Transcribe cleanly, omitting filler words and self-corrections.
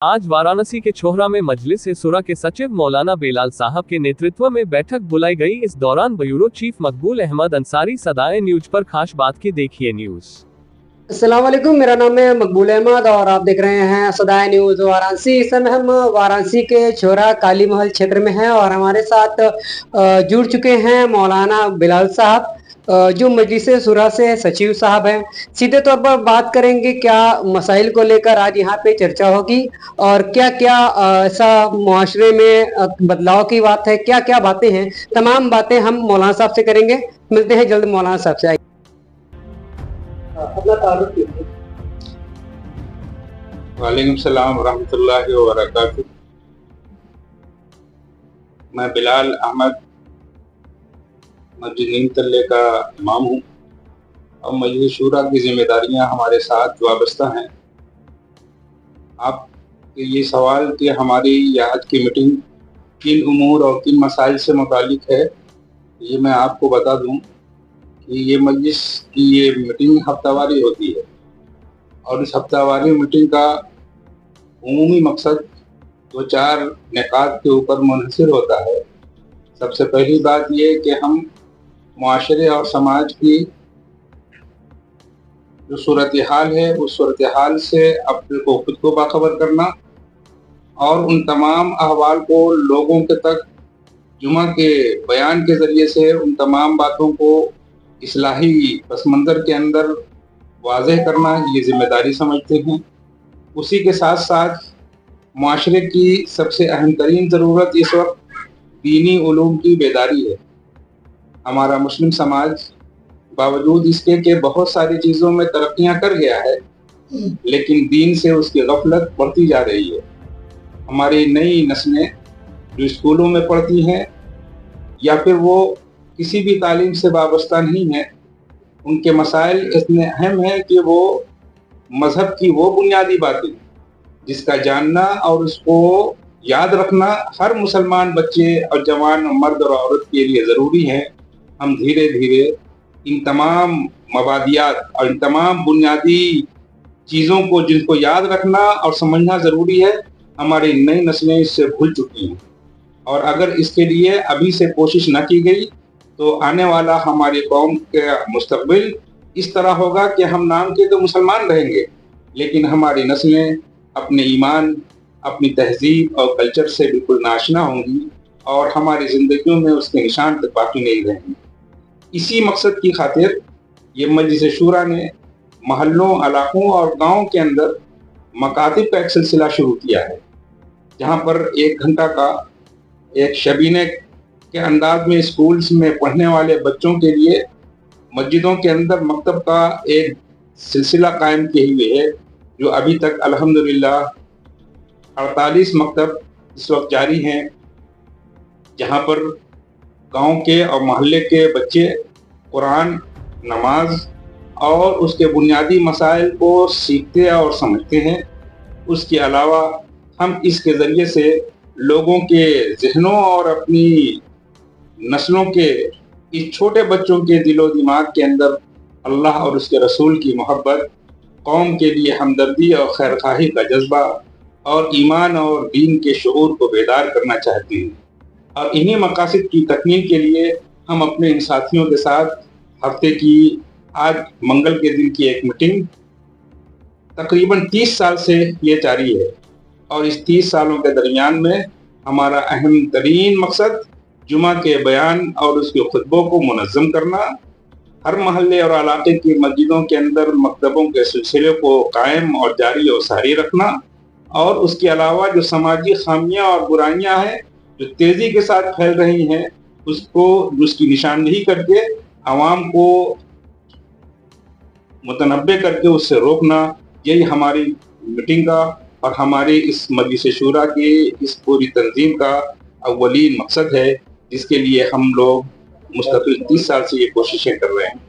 आज वाराणसी के छोहरा में मजलिस-ए-शुरा के सचिव मौलाना बेलाल साहब के नेतृत्व में बैठक बुलाई गई। इस दौरान ब्यूरो चीफ मकबूल अहमद अंसारी सदाए न्यूज पर खास बात की, देखिए न्यूज। अस्सलाम वालेकुम, मेरा नाम है मकबूल अहमद और आप देख रहे हैं सदाए न्यूज वाराणसी। इस समय हम वाराणसी के छोहरा काली महल क्षेत्र में हैं और हमारे साथ जुड़ चुके हैं मौलाना बेलाल साहब, जो मजलिस-ए-शुरा से सचिव साहब हैं। सीधे तौर पर बात करेंगे क्या मसाइल को लेकर आज यहाँ पे चर्चा होगी और क्या क्या ऐसा मुआशरे में बदलाव की बात है, क्या क्या बातें हैं, तमाम बातें हम मौलाना साहब से करेंगे। मिलते हैं जल्द मौलाना साहब से। अपना तारुफ कीजिए। वालेकुम सलाम रहमतुल्लाहि व बरकातुहू। मैं बिलाल अहमद मस्जिद नीम तल्ले का इमाम हूँ और मजलिस शूरा की जिम्मेदारियाँ हमारे साथ वाबस्ता हैं। आप ये सवाल कि हमारी आज की मीटिंग किन उमूर और किन मसाइल से मुतालिक है, ये मैं आपको बता दूँ कि ये मजलिस की ये मीटिंग हफ्तावारी होती है और इस हफ्तावारी मीटिंग का उमूमी मकसद दो चार निकात के ऊपर मुनहसर होता है। सबसे पहली बात ये कि हम मुआशरे और समाज की जो सूरत हाल है उस सूरत हाल से अपने को खुद को बाखबर करना और उन तमाम अहवाल को लोगों के तक जुमा के बयान के ज़रिए से उन तमाम बातों को इस्लाही पस मंज़र के अंदर वाज़ेह करना, ये ज़िम्मेदारी समझते हैं। उसी के साथ साथ मुआशरे की सबसे अहम तरीन ज़रूरत इस वक्त दीनी उलूम की बेदारी है। हमारा मुस्लिम समाज बावजूद इसके कि बहुत सारी चीज़ों में तरक्कियां कर गया है, लेकिन दीन से उसकी गफलत बढ़ती जा रही है। हमारी नई नस्लें जो स्कूलों में पढ़ती हैं या फिर वो किसी भी तालीम से वाबस्ता नहीं है, उनके मसाइल इतने अहम हैं कि वो मज़हब की वो बुनियादी बातें जिसका जानना और उसको याद रखना हर मुसलमान बच्चे और जवान मर्द और औरत के लिए ज़रूरी है। हम धीरे धीरे इन तमाम मबादियात और इन तमाम बुनियादी चीज़ों को जिनको याद रखना और समझना ज़रूरी है, हमारी नई नस्लें इससे भूल चुकी हैं और अगर इसके लिए अभी से कोशिश न की गई तो आने वाला हमारी कौम का मुस्तकबिल इस तरह होगा कि हम नाम के तो मुसलमान रहेंगे, लेकिन हमारी नस्लें अपने ईमान, अपनी तहजीब और कल्चर से बिल्कुल नाशना होंगी और हमारी ज़िंदगियों में उसके निशान तक बाकी नहीं रहेंगे। इसी मकसद की खातिर ये मजलिस शूरा ने महल्लों, इलाकों और गाँव के अंदर मकातिब का एक सिलसिला शुरू किया है, जहाँ पर 1 घंटा का एक शबीने के अंदाज में स्कूल्स में पढ़ने वाले बच्चों के लिए मस्जिदों के अंदर मकतब का एक सिलसिला कायम किए हुए है, जो अभी तक अल्हम्दुलिल्लाह 48 मकतब इस वक्त जारी हैं, जहाँ पर गांव के और मोहल्ले के बच्चे कुरान, नमाज और उसके बुनियादी मसाइल को सीखते और समझते हैं। उसके अलावा हम इसके ज़रिए से लोगों के जहनों और अपनी नस्लों के इस छोटे बच्चों के दिलो दिमाग के अंदर अल्लाह और उसके रसूल की मोहब्बत, कौम के लिए हमदर्दी और खैरखाही का जज्बा और ईमान और दीन के शऊर को बेदार करना चाहते हैं। और इन्हीं मकासद की तकमील के लिए हम अपने इन साथियों के साथ हफ्ते की आज मंगल के दिन की एक मीटिंग तकरीबन 30 साल से ये जारी है और इस 30 सालों के दरमियान में हमारा अहम तरीन मकसद जुमा के बयान और उसके खुतबों को मुनज़्ज़म करना, हर महल्ले और इलाके की मस्जिदों के अंदर मकतबों के सिलसिले को कायम और जारी और सारी रखना और उसके अलावा जो समाजी खामियां और बुराइयां हैं जो तेज़ी के साथ फैल रही हैं उसको उसकी निशानदेही करके आवाम को मुतनब्बे करके उससे रोकना, यही हमारी मीटिंग का और हमारी इस मजलिस शूरा की इस पूरी तंजीम का अव्वलीन मकसद है, जिसके लिए हम लोग मुस्तकिल 30 साल से ये कोशिशें कर रहे हैं।